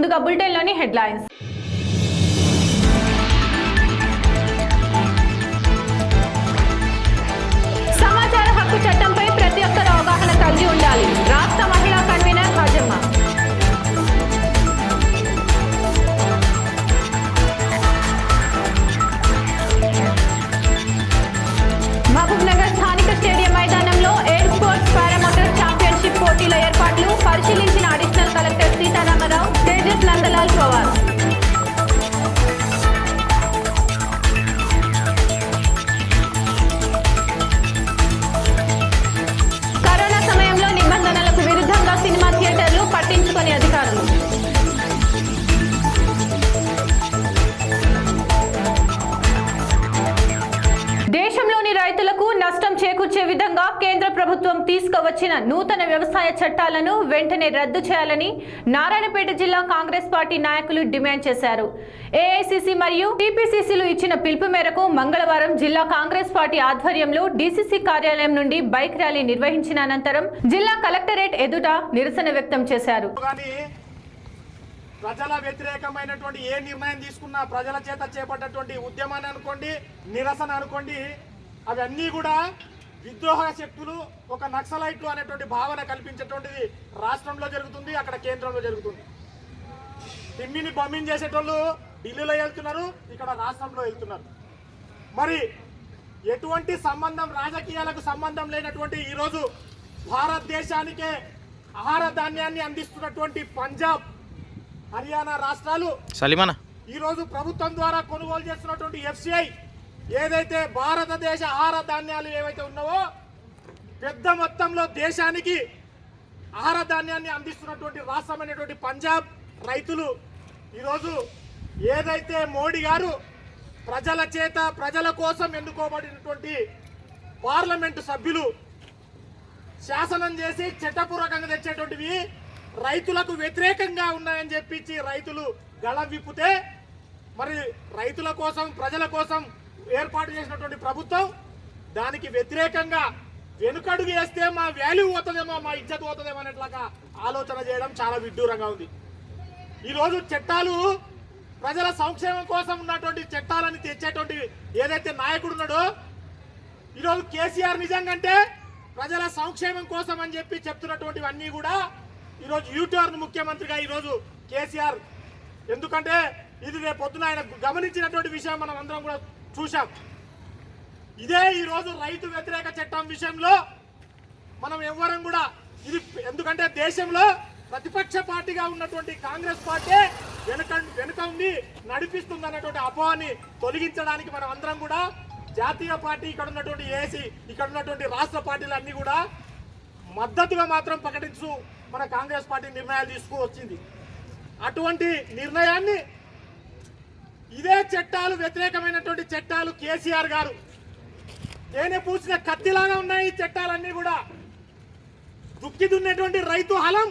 ముందుగా బులెటిన్లోని హెడ్లైన్స్. సమాచార హక్కు చట్టంపై ప్రతి ఒక్కరు అవగాహన కలిగి ఉండాలి. రాష్ట్ర మహిళా కన్వీనర్ హాజమ్మ. మహబూబ్నగర్ స్థానిక స్టేడియం మైదానంలో ఎయిర్ స్పోర్ట్స్ పారామోటర్ ఛాంపియన్షిప్ పోటీల ఏర్పాట్లు పరిశీలించిన additional collector Sitaramarao, Tejas Nandlal Pawar. Corona సమయంలో నిబంధనలకు విరుద్ధంగా సినిమా థియేటర్లు పట్టించుకొని అధికారులు. దేశంలోని రైతులకు నష్టం చేకూర్చే విధంగా కేంద్ర ప్రభుత్వం తీసుకువచ్చిన నూతన వ్యవసాయ చట్టాలను వెంటనే రద్దు చేయాలని నారాయణపేట జిల్లా కాంగ్రెస్ పార్టీ నాయకులు డిమాండ్ చేశారు. ఏఐసిసి మరియు టీపీసీసీలు ఇచ్చిన పిలుపు మేరకు మంగళవారం జిల్లా కాంగ్రెస్ పార్టీ ఆధ్వర్యంలో డీసీసీ కార్యాలయం నుండి బైక్ ర్యాలీ నిర్వహించిన అనంతరం జిల్లా కలెక్టరేట్ ఎదుట నిరసన వ్యక్తం చేశారు. ప్రజల వ్యతిరేకమైనటువంటి ఏ నిర్ణయం తీసుకున్నా, ప్రజల చేత చేపట్టేటువంటి ఉద్యమాన్ని అనుకోండి, నిరసన అనుకోండి, అవన్నీ కూడా విద్రోహ శక్తులు, ఒక నక్సలైట్లు అనేటువంటి భావన కల్పించేటువంటిది రాష్ట్రంలో జరుగుతుంది, అక్కడ కేంద్రంలో జరుగుతుంది. తిమ్మిని బొమ్మిని చేసేటోళ్ళు ఢిల్లీలో వెళ్తున్నారు, ఇక్కడ రాష్ట్రంలో వెళ్తున్నారు. మరి ఎటువంటి సంబంధం, రాజకీయాలకు సంబంధం లేనటువంటి ఈరోజు భారతదేశానికే ఆహార ధాన్యాన్ని అందిస్తున్నటువంటి పంజాబ్, హర్యానా రాష్ట్రాలు ఈరోజు ప్రభుత్వం ద్వారా కొనుగోలు చేస్తున్నటువంటి ఎఫ్సిఐ ఏదైతే భారతదేశ ఆహార ధాన్యాలు ఏవైతే ఉన్నావో పెద్ద మొత్తంలో దేశానికి ఆహార ధాన్యాన్ని అందిస్తున్నటువంటి రాష్ట్రమైనటువంటి పంజాబ్ రైతులు ఈరోజు ఏదైతే మోడీ గారు ప్రజల చేత, ప్రజల కోసం ఎన్నుకోబడినటువంటి పార్లమెంటు సభ్యులు శాసనం చేసి చట్టపూర్వకంగా తెచ్చేటువంటివి రైతులకు వ్యతిరేకంగా ఉన్నాయని చెప్పించి రైతులు గళం విప్పితే, మరి రైతుల కోసం, ప్రజల కోసం ఏర్పాటు చేసినటువంటి ప్రభుత్వం దానికి వ్యతిరేకంగా వెనుకడుగు వేస్తే మా వాల్యూ పోతుందేమో, మా ఇజ్జత్ పోతుందేమో అనేట్లాగా ఆలోచన చేయడం చాలా విడ్డూరంగా ఉంది. ఈరోజు చట్టాలు ప్రజల సంక్షేమం కోసం ఉన్నటువంటి చట్టాలని తెచ్చేటువంటి ఏదైతే నాయకుడు ఉన్నాడో, ఈరోజు కేసీఆర్ నిజంగా ప్రజల సంక్షేమం కోసం అని చెప్పి చెప్తున్నటువంటివన్నీ కూడా ఈరోజు యూటర్న్ ముఖ్యమంత్రిగా ఈరోజు కేసీఆర్, ఎందుకంటే ఇది రేపు పొద్దున ఆయన గమనించినటువంటి విషయం మనం అందరం కూడా చూసాం. ఇదే ఈరోజు రైతు వ్యతిరేక చట్టం విషయంలో మనం ఎవ్వరం కూడా ఇది, ఎందుకంటే దేశంలో ప్రతిపక్ష పార్టీగా ఉన్నటువంటి కాంగ్రెస్ పార్టీ వెనుక ఉండి నడిపిస్తుంది అన్నటువంటి అపోహని తొలగించడానికి మనం అందరం కూడా జాతీయ పార్టీ, ఇక్కడ ఉన్నటువంటి ఏసీ, ఇక్కడ ఉన్నటువంటి రాష్ట్ర పార్టీలు అన్ని కూడా మద్దతుగా మాత్రం ప్రకటించు మన కాంగ్రెస్ పార్టీ నిర్ణయాలు తీసుకువచ్చింది. అటువంటి నిర్ణయాన్ని ఇదే చట్టాలు, వ్యతిరేకమైనటువంటి చట్టాలు కేసీఆర్ గారు తేనె పూసిన కత్తిలాగా ఉన్నాయి. ఈ చట్టాలన్నీ కూడా దుక్కి దున్నేటువంటి రైతు హలం,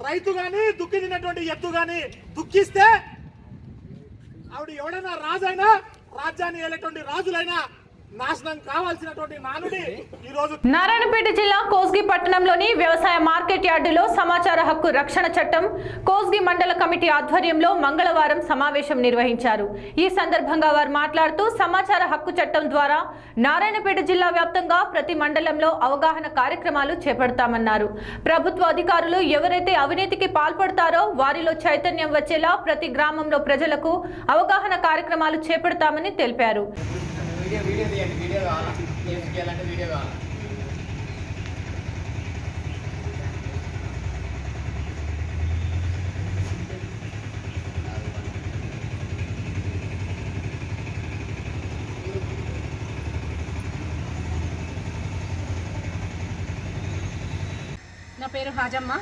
రైతు గాని దుక్కి దున్నేటువంటి ఎత్తు గాని దుఃఖిస్తే ఆవిడ ఎవడైనా రాజైనా, రాజ్యాన్ని ఏలేటువంటి రాజులైనా నాశనం కావాల్సినటువంటి నానుడి ఈరోజు నారాయణపేట జిల్లా కోస్గి పట్టణంలోని వ్యవసాయ మార్కెట్ యార్డులో సమాచార హక్కు రక్షణ చట్టం కోస్గి మండల కమిటీ ఆధ్వర్యంలో మంగళవారం సమావేశం నిర్వహించారు. ఈ సందర్భంగా వారు మాట్లాడుతూ సమాచార హక్కు చట్టం ద్వారా నారాయణపేట జిల్లా వ్యాప్తంగా ప్రతి మండలంలో అవగాహన కార్యక్రమాలు చేపడతామన్నారు. ప్రభుత్వ అధికారులు ఎవరైతే అవినీతికి పాల్పడతారో వారిలో చైతన్యం వచ్చేలా ప్రతి గ్రామంలో ప్రజలకు అవగాహన కార్యక్రమాలు చేపడతామని తెలిపారు. వీడియో కావాలా, ఏం చేయాలంటే వీడియో కావాలా. నా పేరు హాజమ్మ,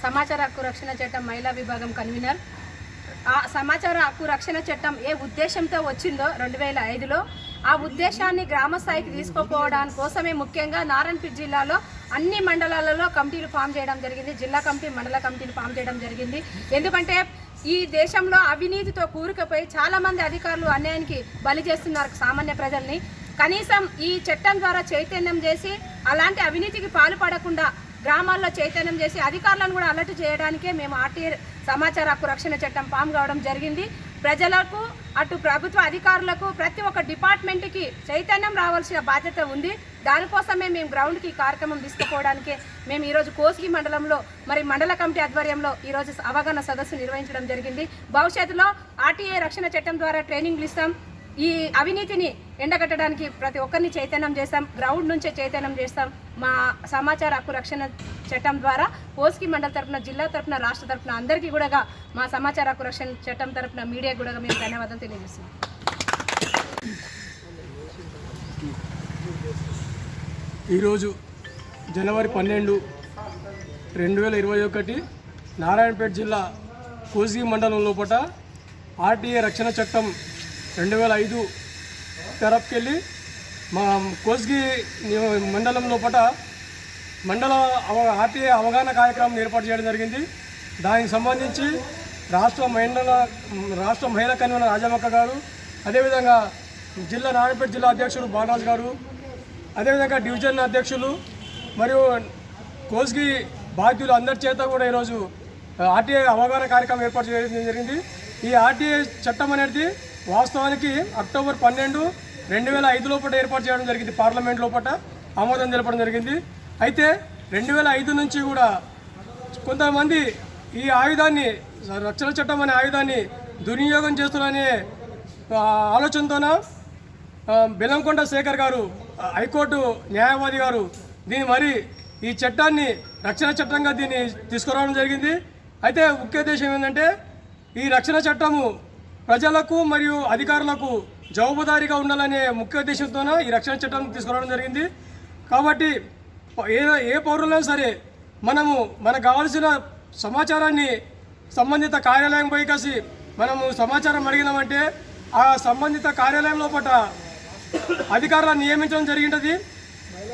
సమాచార హక్కు రక్షణ చట్టం మహిళా విభాగం కన్వీనర్. ఆ సమాచార హక్కు రక్షణ చట్టం ఏ ఉద్దేశంతో వచ్చిందో 2005లో ఆ ఉద్దేశాన్ని గ్రామ స్థాయికి తీసుకుపోవడానికి కోసమే ముఖ్యంగా నారాయణపేట జిల్లాలో అన్ని మండలాలలో కమిటీలు ఫామ్ చేయడం జరిగింది. జిల్లా కమిటీ, మండల కమిటీలు ఫామ్ చేయడం జరిగింది. ఎందుకంటే ఈ దేశంలో అవినీతితో కూరుకుపోయి చాలామంది అధికారులు అన్యాయానికి బలి చేస్తున్నారు సామాన్య ప్రజల్ని. కనీసం ఈ చట్టం ద్వారా చైతన్యం చేసి అలాంటి అవినీతికి పాల్పడకుండా గ్రామాల్లో చైతన్యం చేసి అధికారులను కూడా అలర్ట్ చేయడానికే మేము ఆర్టీఐ సమాచార హక్కు రక్షణ చట్టం పాస్ కావడం జరిగింది. ప్రజలకు అటు ప్రభుత్వ అధికారులకు ప్రతి ఒక్క డిపార్ట్మెంట్కి చైతన్యం రావాల్సిన బాధ్యత ఉంది. దానికోసమే మేము గ్రౌండ్కి ఈ కార్యక్రమం తీసుకుపోవడానికే మేము ఈరోజు కోస్గి మండలంలో మరి మండల కమిటీ ఆధ్వర్యంలో ఈరోజు అవగాహన సదస్సు నిర్వహించడం జరిగింది. భవిష్యత్తులో ఆర్టీఏ రక్షణ చట్టం ద్వారా ట్రైనింగ్లు ఇస్తాం. ఈ అవినీతిని ఎండగట్టడానికి ప్రతి ఒక్కరిని చైతన్యం చేస్తాం. గ్రౌండ్ నుంచే చైతన్యం చేస్తాం. మా సమాచార హక్కు రక్షణ చట్టం ద్వారా కోస్గి మండల తరఫున, జిల్లా తరఫున, రాష్ట్ర తరఫున అందరికీ కూడా మా సమాచార హక్కు రక్షణ చట్టం తరఫున మీడియా కూడా మేము ధన్యవాదాలు తెలియజేస్తున్నాం. ఈరోజు జనవరి 12, 2021 నారాయణపేట జిల్లా కోస్గి మండలం లోపల ఆర్టీఏ రక్షణ చట్టం 2005 తరపుకెళ్ళి మా కోస్గి మండలం లోపల మండల ఆర్టీఏ అవగాహన కార్యక్రమం ఏర్పాటు చేయడం జరిగింది. దానికి సంబంధించి రాష్ట్ర మహిళా కన్వీనర్ రాజమక్క గారు, అదేవిధంగా నారాయణపేట జిల్లా అధ్యక్షుడు బాలరాజు గారు, అదేవిధంగా డివిజన్ అధ్యక్షులు మరియు కోస్గి బాధ్యులు అందరి చేత కూడా ఈరోజు ఆర్టీఏ అవగాహన కార్యక్రమం ఏర్పాటు చేయడం జరిగింది. ఈ ఆర్టీఏ చట్టం అనేది వాస్తవానికి అక్టోబర్ 12, 2005 లోపల ఏర్పాటు చేయడం జరిగింది. పార్లమెంట్ లోపల ఆమోదం తెలపడం జరిగింది. అయితే 2005 నుంచి కూడా కొంతమంది ఈ ఆయుధాన్ని, రక్షణ చట్టం అనే ఆయుధాన్ని దుర్వినియోగం చేస్తున్నారనే ఆలోచనతోన బెల్లంకొండ శేఖర్ గారు, హైకోర్టు న్యాయవాది గారు ఈ చట్టాన్ని రక్షణ చట్టంగా దీన్ని తీసుకురావడం జరిగింది. అయితే ముఖ్య ఉద్దేశం ఏంటంటే ఈ రక్షణ చట్టము ప్రజలకు మరియు అధికారులకు జవాబుదారీగా ఉండాలనే ముఖ్య ఉద్దేశంతోన ఈ రక్షణ చట్టం తీసుకురావడం జరిగింది. కాబట్టి ఏ పౌరులైనా సరే మనకు కావాల్సిన సమాచారాన్ని సంబంధిత కార్యాలయం పోయి కలిసి మనము సమాచారం అడిగినామంటే ఆ సంబంధిత కార్యాలయం లోపల అధికారులను నియమించడం జరిగినది.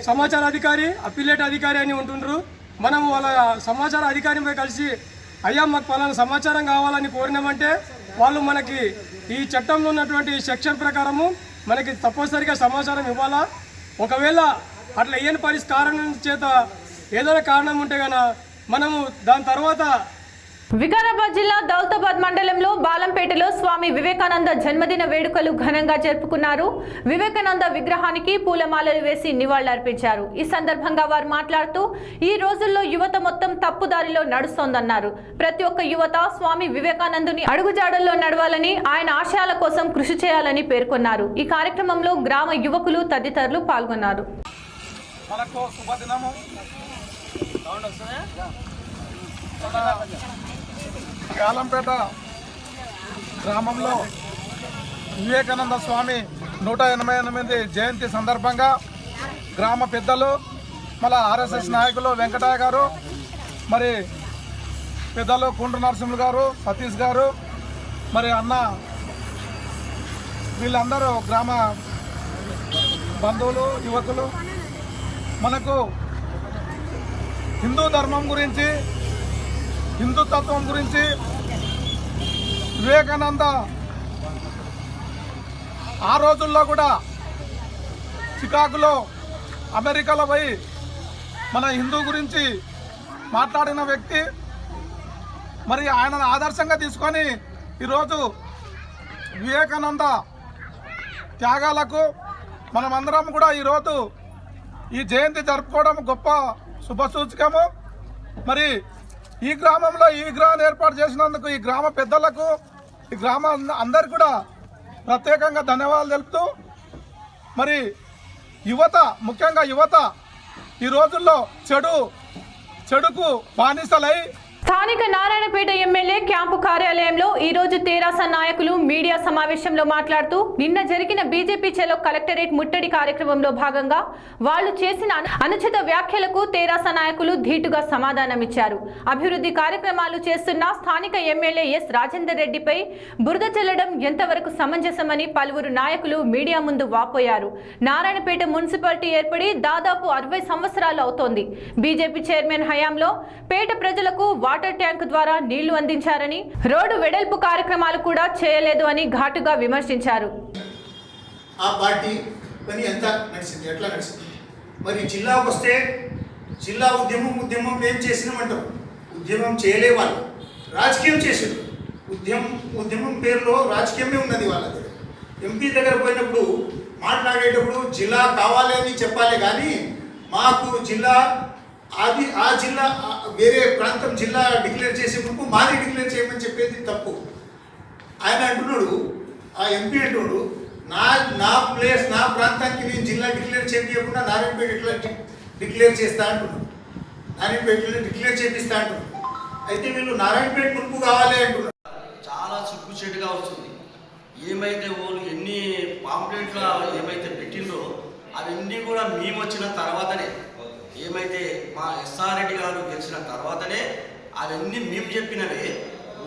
సమాచార అధికారి, అప్పిలేట్ అధికారి అని ఉంటుండ్రు. మనము వాళ్ళ సమాచార అధికారిపై కలిసి అయ్యా మాకు పలానా సమాచారం కావాలని కోరినామంటే వాళ్ళు మనకి ఈ చట్టంలో ఉన్నటువంటి సెక్షన్ ప్రకారము మనకి తప్పనిసరిగా సమాచారం ఇవ్వాలా. ఒకవేళ అట్లా ఏని కారణం చేత ఏదైనా కారణం ఉంటే కనుక మనము దాని తర్వాత వికారాబాద్ జిల్లా దౌలతాబాద్ మండలంలో బాలంపేటలో స్వామి వివేకానంద జన్మదిన వేడుకలు ఘనంగా జరుపుకున్నారు. వివేకానంద విగ్రహానికి పూలమాలలు వేసి నివాళులర్పించారు. ఈ సందర్భంగా వారు మాట్లాడుతూ ఈ రోజుల్లో యువత మొత్తం తప్పుదారిలో నడుస్తోందన్నారు. ప్రతి ఒక్క యువత స్వామి వివేకానందుని అడుగుజాడల్లో నడవాలని, ఆయన ఆశయాల కోసం కృషి చేయాలని పేర్కొన్నారు. ఈ కార్యక్రమంలో గ్రామ యువకులు తదితరులు పాల్గొన్నారు. బాలంపేట గ్రామంలో వివేకానంద స్వామి 188 జయంతి సందర్భంగా గ్రామ పెద్దలు, మళ్ళా ఆర్ఎస్ఎస్ నాయకులు వెంకటయ్య గారు, మరి పెద్దలు కుండ్రు నరసింహులు గారు, సతీష్ గారు, మరి అన్న వీళ్ళందరూ గ్రామ బంధువులు, యువకులు మనకు హిందూ ధర్మం గురించి, హిందుతత్వం గురించి వివేకానంద ఆ రోజుల్లో కూడా చికాకులో, అమెరికాలో పోయి మన హిందూ గురించి మాట్లాడిన వ్యక్తి. మరి ఆయనను ఆదర్శంగా తీసుకొని ఈరోజు వివేకానంద త్యాగాలకు మనమందరం కూడా ఈరోజు ఈ జయంతి జరుపుకోవడం గొప్ప శుభసూచకము. మరి ఈ గ్రామంలో ఈ విగ్రహాన్ని ఏర్పాటు చేసినందుకు ఈ గ్రామ పెద్దలకు, ఈ గ్రామ అందరికి కూడా ప్రత్యేకంగా ధన్యవాదాలు తెలుపుతూ, మరి యువత, ముఖ్యంగా యువత ఈ రోజుల్లో చెడుకు బానిసలై స్థానిక నారాయణపేట ఎమ్మెల్యే క్యాంపు కార్యాలయంలో ఈ రోజు తెరాస నాయకులు మీడియా సమావేశంలో మాట్లాడుతూ నిన్న జరిగిన బీజేపీ చలో కలెక్టరేట్ ముట్టడి కార్యక్రమంలో భాగంగా వాళ్లు చేసిన అనుచిత వ్యాఖ్యలకు తెరాస నాయకులు ధీటుగా సమాధానమిచ్చారు. అభివృద్ధి కార్యక్రమాలు చేస్తున్న స్థానిక ఎమ్మెల్యే ఎస్ రాజేందర్ రెడ్డిపై బురద చల్లడం ఎంతవరకు సమంజసమని పలువురు నాయకులు మీడియా ముందు వాపోయారు. నారాయణపేట మున్సిపాలిటీ ఏర్పడి దాదాపు 60 సంవత్సరాలు అవుతోంది. బీజేపీ చైర్మన్ హయాంలో పేట ప్రజలకు వాటర్ ట్యాంక్ ద్వారా నీళ్లు అందించారని, రోడ్డు వెడల్పు కార్యక్రమాలు కూడా చేయలేదు అని ఘాటుగా విమర్శించారు. ఆ పార్టీ పని ఎంత నడిచింది, ఎట్లా నడిచింది? మరి జిల్లాకు వస్తే జిల్లా ఉద్యమం ఏం చేసినామంటారు? ఉద్యమం చేయలే వాళ్ళు. రాజకీయం చేశారు. ఉద్యమం పేరులో రాజకీయమే ఉన్నది వాళ్ళ దగ్గర. ఎంపీ దగ్గర పోయినప్పుడు మాట్లాడేటప్పుడు జిల్లా కావాలి అని చెప్పాలి, కానీ మాకు జిల్లా ఆ జిల్లా వేరే ప్రాంతం జిల్లా డిక్లేర్ చేసేటప్పుడు మాది డిక్లేర్ చేయమని చెప్పేది తప్పు. ఆయన అంటున్నాడు, ఆ ఎంపీ అంటున్నాడు, నా ప్లేస్ నా ప్రాంతానికి నేను జిల్లా డిక్లేర్ చేయకుండా నారాయణపేట ఎట్లా డిక్లేర్ చేస్తా అంటున్నాడు, నారాయణపేట డిక్లేర్ చేపిస్తా అంటున్నాడు. అయితే వీళ్ళు నారాయణపేట మునుపు కావాలి అంటున్నారు. చాలా సిగ్గుచేటుగా వస్తుంది. ఏమైతే వాళ్ళు ఎన్ని పాంప్లెట్లు ఏమైతే పెట్టిందో అవన్నీ కూడా మేము వచ్చిన తర్వాతనే, ఏమైతే మా ఎస్ఆర్ రెడ్డి గారు గెలిచిన తర్వాతనే అవన్నీ మేము చెప్పినవే.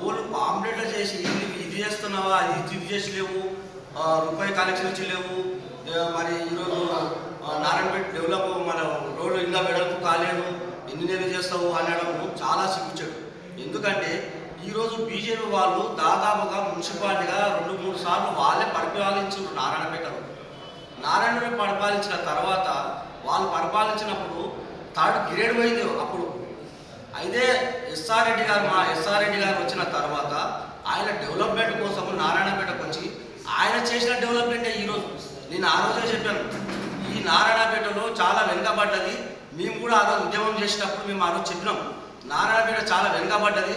వాళ్ళు పాంప్లెట్లు చేసి ఇది చేస్తున్నావా, ఇది చేసలేవు, రూపాయి కలెక్షన్ ఇచ్చలేవు, మరి ఈరోజు నారాయణపేట డెవలప్ మన రోడ్లు ఇంకా వెడల్పు కాలేదు, ఎన్ని నెలలు చేస్తావు అనడం చాలా సిగ్గుచేటు. ఎందుకంటే ఈరోజు బీజేపీ వాళ్ళు దాదాపుగా మున్సిపాలిటీగా 2-3 సార్లు వాళ్ళే పరిపాలించారు నారాయణపేటలో. నారాయణపేట పరిపాలించిన తర్వాత వాళ్ళు పరిపాలించినప్పుడు 3rd గ్రేడ్ పోయింది అప్పుడు. అయితే ఎస్ఆర్ రెడ్డి గారు వచ్చిన తర్వాత ఆయన డెవలప్మెంట్ కోసం నారాయణపేటకు వచ్చి ఆయన చేసిన డెవలప్మెంటే ఈరోజు. నేను ఆ రోజే చెప్పాను, ఈ నారాయణపేటలో చాలా వెనుకబడ్డది. మేము కూడా ఆ రోజు ఉద్యమం చేసేటప్పుడు మేము ఆ రోజు చెప్పినాం, నారాయణపేట చాలా వెనుకబడ్డది,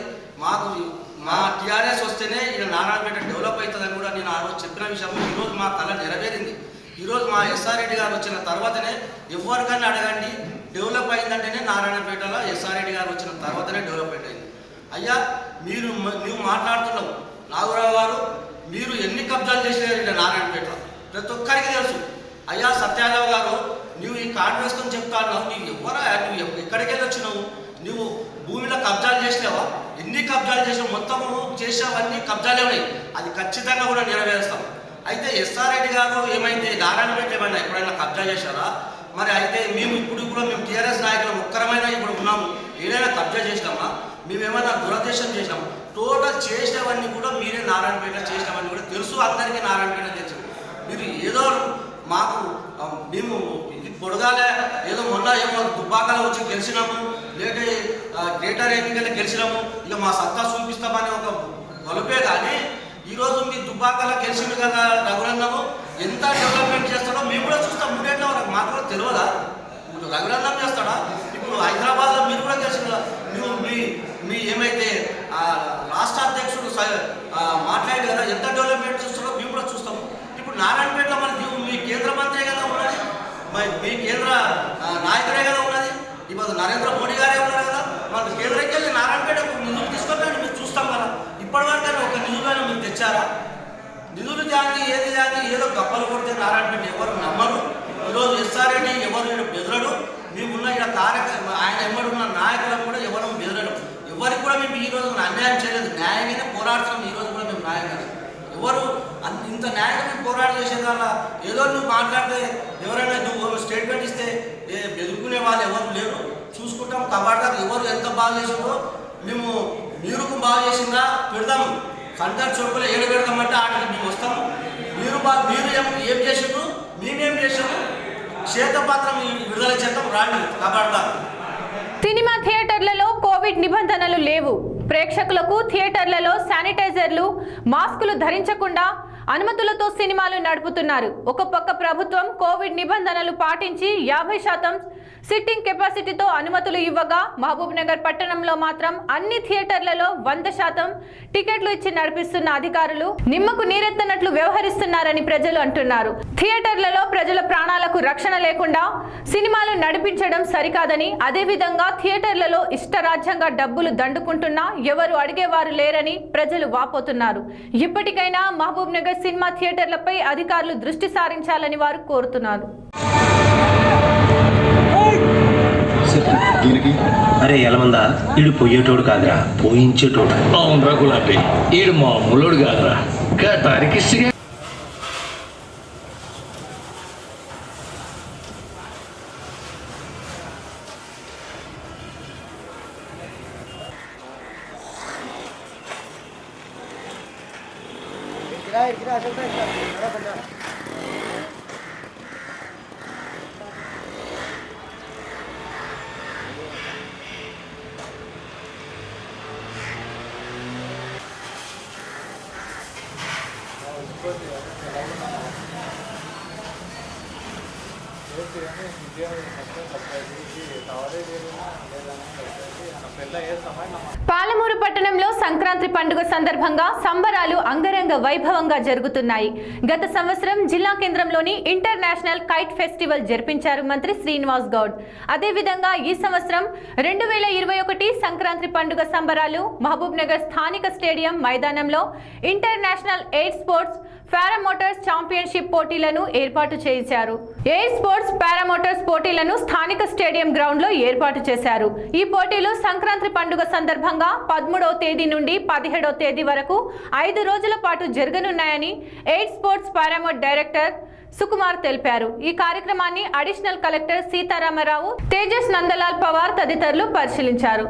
మా టీఆర్ఎస్ వస్తేనే ఈ నారాయణపేట డెవలప్ అవుతుందని కూడా నేను ఆ రోజు చెప్పిన విషయం ఈరోజు మా కళ నెరవేరింది. ఈరోజు మా ఎస్ఆర్ రెడ్డి గారు వచ్చిన తర్వాతనే ఎవరికైనా అడగండి, డెవలప్ అయిందంటేనే నారాయణపేటలో ఎస్ఆర్ రెడ్డి గారు వచ్చిన తర్వాతనే డెవలప్మెంట్ అయింది. అయ్యా నువ్వు మాట్లాడుతున్నావు నాగరావు గారు, మీరు ఎన్ని కబ్జాలు చేసినారు ఇక్కడ నారాయణపేటలో ప్రతి ఒక్కరికి తెలుసు. అయ్యా సత్యారావు గారు, నువ్వు ఈ కార్డు వేసుకొని చెప్తా అన్నావు, నువ్వు ఎక్కడికి వెళ్ళొచ్చినావు, నువ్వు భూమిలో కబ్జాలు చేసినావా, ఎన్ని కబ్జాలు చేసావు, మొత్తము చేసావన్నీ కబ్జాలే ఉన్నాయి, అది ఖచ్చితంగా కూడా నెరవేరుస్తాం. అయితే ఎస్ఆర్ రెడ్డి గారు ఏమైతే నారాయణపేట ఏమైనా ఎప్పుడైనా కబ్జా చేశారా? మరి అయితే మేము ఇప్పుడు కూడా మేము టీఆర్ఎస్ నాయకులు ఒక్కరమైనా ఇప్పుడు ఉన్నాము, ఏదైనా కబ్జా చేసినామా, మేమేమైనా దురదేశం చేసినాము? టోటల్ చేసినవన్నీ కూడా మీరే నారాయణపేట చేసినవన్నీ కూడా తెలుసు, అందరికీ నారాయణపేట తెలుసు. మీరు ఏదో మాకు మేము ఇది పొడగాలే, ఏదో మొన్న ఏమో దుబ్బాకలో వచ్చి గెలిచినాము, లేదంటే గ్రేటర్ ఎన్నికలు గెలిచినాము, ఇక మా సత్తా చూపిస్తామని ఒక గొలుపే. కానీ ఈరోజు మీ దుబ్బాకలో గెలిచింది కదా రఘునందము, ఎంత డెవలప్మెంట్ చేస్తాడో మేము కూడా చూస్తాం. 3 ఏళ్ళ వరకు మాకు కూడా తెలియదా? ఇప్పుడు రఘునందం చేస్తాడా? ఇప్పుడు హైదరాబాద్లో మీరు కూడా గెలిచిన కదా, నువ్వు మీ ఏమైతే రాష్ట్ర అధ్యక్షుడు మాట్లాడి కదా ఎంత డెవలప్మెంట్ చేస్తాడో మేము కూడా చూస్తాము. ఇప్పుడు నారాయణపేటలో మనకి మీ కేంద్ర మంత్రి కదా ఉన్నది, మీ కేంద్ర నాయకుడే కదా ఉన్నది, ఇప్పుడు నరేంద్ర మోడీ గారే ఉన్నారు కదా, మన కేంద్రంకి వెళ్ళి నారాయణపేటకు నిధులు తీసుకొద్దామని మీరు చూస్తాం కదా. ఇప్పటివరకైనా ఒక నిధులైనా మీరు తెచ్చారా? నిధులు కానీ ఏదో గప్పలు కొడితే నారాయణపేట ఎవరు నమ్మరు. ఈరోజు ఎస్ఆర్ రెడ్డి ఎవరు బెదరడు. మేమున్న ఇక్కడ ఆయన ఎమ్మడున్న నాయకులకు కూడా ఎవరు బెదరడు. ఎవరికి కూడా మేము ఈరోజు అన్యాయం చేయలేదు, న్యాయంగానే పోరాడుతున్నాం. ఈరోజు కూడా మేము న్యాయంగానే, ఎవరు ఇంత న్యాయంగా పోరాటం చేసేదాళ్ళ ఏదో నువ్వు మాట్లాడితే ఎవరైనా నువ్వు స్టేట్మెంట్ ఇస్తే బెదురుకునే వాళ్ళు ఎవరు లేరు. చూసుకుంటాం కబాడ్గా ఎవరు ఎంత బాగా చేసిందో మేము, మీరుకు బాగా చేసిందా పెడదాం, కంటర్ చొప్పులు ఏడు పెడదామంటే ఆటకి మేము వస్తాము. మీరు ఏం చేసిండ్రు, మేమేం చేసాము, క్షేత్రపాత్రం విడుదల చేద్దాం రాండి కబాడ్గా. సినిమా థియేటర్లలో కోవిడ్ నిబంధనలు లేవు. ప్రేక్షకులకు థియేటర్లలో శానిటైజర్లు, మాస్కులు ధరించకుండా అనుమతులతో సినిమాలు నడుపుతున్నారు. ఒక పక్క ప్రభుత్వం కోవిడ్ నిబంధనలు పాటించి 50% సిట్టింగ్ కెపాసిటీతో అనుమతులు ఇవ్వగా, మహబూబ్ నగర్ పట్టణంలో మాత్రం అన్ని థియేటర్లలో 100% టికెట్లు ఇచ్చి నడిపిస్తున్న అధికారులు నిమ్మకు నీరెత్తనట్లు వ్యవహరిస్తున్నారని ప్రజలు అంటున్నారు. థియేటర్లలో ప్రజల ప్రాణాలకు రక్షణ లేకుండా సినిమాలు నడిపించడం సరికాదని, అదేవిధంగా థియేటర్లలో ఇష్టరాజ్యంగా డబ్బులు దండుకుంటున్నా ఎవరు అడిగేవారు లేరని ప్రజలు వాపోతున్నారు. ఇప్పటికైనా మహబూబ్ నగర్ సినిమా థియేటర్లపై అధికారులు దృష్టి సారించాలని వారు కోరుతున్నారు. అరే ఎలమందా, ఈడు పోయేటోడు కాదురా, పోయించేటోడు. అవునరా గులాబీ, ఈడు మామూలుడు కాదురా, గతానికి పాలమూరు పట్టణంలో సంక్రాంతి పండుగ సందర్భంగా సంబరాలు అంగరంగ వైభవంగా జరుగుతున్నాయి. గత సంవత్సరం జిల్లా కేంద్రంలోని ఇంటర్నేషనల్ కైట్ ఫెస్టివల్ జరిపించారు మంత్రి శ్రీనివాస్ గౌడ్. అదేవిధంగా ఈ సంవత్సరం 2021 సంక్రాంతి పండుగ సంబరాలు మహబూబ్ నగర్ స్థానిక స్టేడియం మైదానంలో ఇంటర్నేషనల్ ఎయిర్ స్పోర్ట్స్ పారామోటార్స్ ఛాంపియన్షిప్ పోటీలను ఏర్పాటు చేశారు. ఎయిర్ స్పోర్ట్స్ పారామోటార్స్ పోటీలను స్థానిక స్టేడియం గ్రౌండ్ లో ఏర్పాటు చేశారు. ఈ పోటీలు సంక్రాంతి పండుగ సందర్భంగా 13వ తేదీ నుండి 17వ తేదీ వరకు 5 రోజుల పాటు జరగనున్నాయని ఎయిర్ స్పోర్ట్స్ పారామోట్ డైరెక్టర్ సుకుమార్ తెలిపారు. ఈ కార్యక్రమాన్ని అడిషనల్ కలెక్టర్ సీతారామరావు, తేజస్ నందలాల్ పవార్ తదితరులు పరిశీలించారు.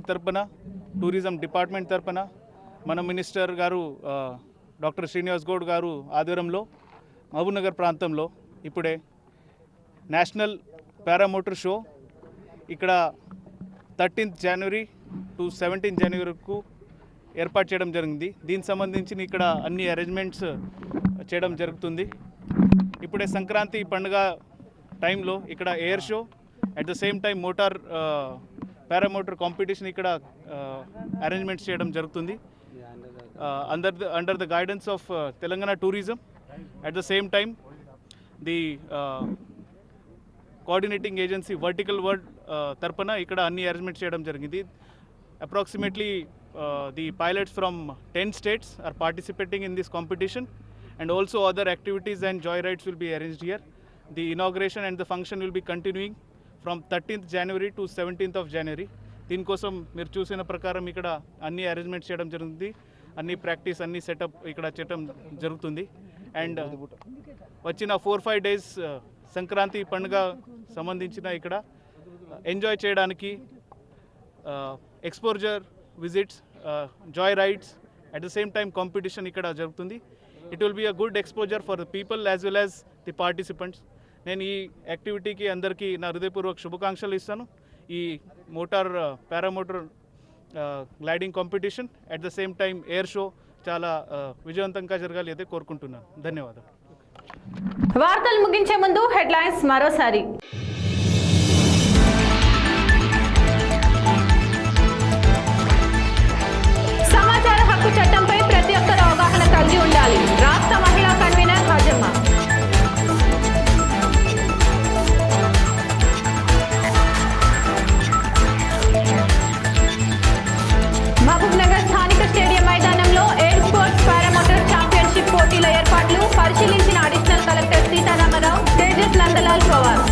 తరపున టూరిజం డిపార్ట్మెంట్ తరపున మన మినిస్టర్ గారు డాక్టర్ శ్రీనివాస్ గౌడ్ గారు ఆధ్వర్యంలో మహబూబ్నగర్ ప్రాంతంలో ఇప్పుడే నేషనల్ పారామోటర్ షో ఇక్కడ 13th జనవరి టు 17th జనవరి వరకు ఏర్పాటు చేయడం జరిగింది. దీనికి సంబంధించి ఇక్కడ అన్ని అరేంజ్మెంట్స్ చేయడం జరుగుతుంది. ఇప్పుడే సంక్రాంతి పండుగ టైంలో ఇక్కడ air show at the same time paramotor competition ఇక్కడ అరేంజ్మెంట్స్ చేయడం జరుగుతుంది under the guidance of Telangana tourism. At the same time the coordinating agency vertical world తరపున ఇక్కడ అన్ని అరేంజ్మెంట్స్ చేయడం జరిగింది. Approximately the pilots from 10 states are participating in this competition, and also other activities and joyrides will be arranged here. The inauguration and the function will be continuing from 13th January to 17th of January. దీనికోసం మీరు చూసిన ప్రకారం ఇక్కడ అన్ని arrangements చేయడం జరుగుతుంది, అన్ని practice అన్ని సెటప్ ఇక్కడ చేయడం జరుగుతుంది. అండ్ వచ్చిన 4-5 డేస్ సంక్రాంతి పండుగ సంబంధించిన ఇక్కడ ఎంజాయ్ చేయడానికి exposure visits, joy rides, at the same time competition ఇక్కడ జరుగుతుంది. It will be a good exposure for the people as well as the participants. నేను ఈ యాక్టివిటీకి అందరికీ నా హృదయపూర్వక శుభాకాంక్షలు ఇస్తాను. ఈ paramotor gliding competition at the same time air show చాలా విజయవంతంగా జరగాలి అయితే కోరుకుంటున్నాను. ధన్యవాదాలు. వార్తలు ముగించే ముందు హెడ్లైన్స్ మరోసారి. సమాచార హక్కు చట్టంపై ప్రతి ఒక్కరు అవగాహన కలిగి ఉండాలి. రాష్ట్ర మహిళా కన్వీనర్ హాజమ్మ. మహబూబ్నగర్ స్థానిక స్టేడియం మైదానంలో ఎయిర్ స్పోర్ట్స్ పారామోటర్ ఛాంపియన్షిప్ పోటీల ఏర్పాట్లు పరిశీలించిన additional collector Sitaramarao, Tejas Nandlal Pawar.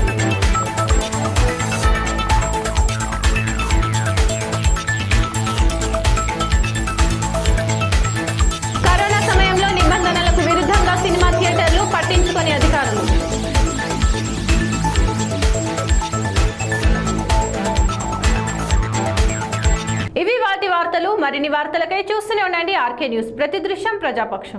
Corona సమయంలో నిబంధనలకు విరుద్ధంగా సినిమా థియేటర్లు పట్టించుకొని అధికారులు. ఇవి వాటి వార్తలు. మరిన్ని వార్తలకై చూస్తూనే ఉండండి ఆర్కే న్యూస్. ప్రతి దృశ్యం ప్రజాపక్షం.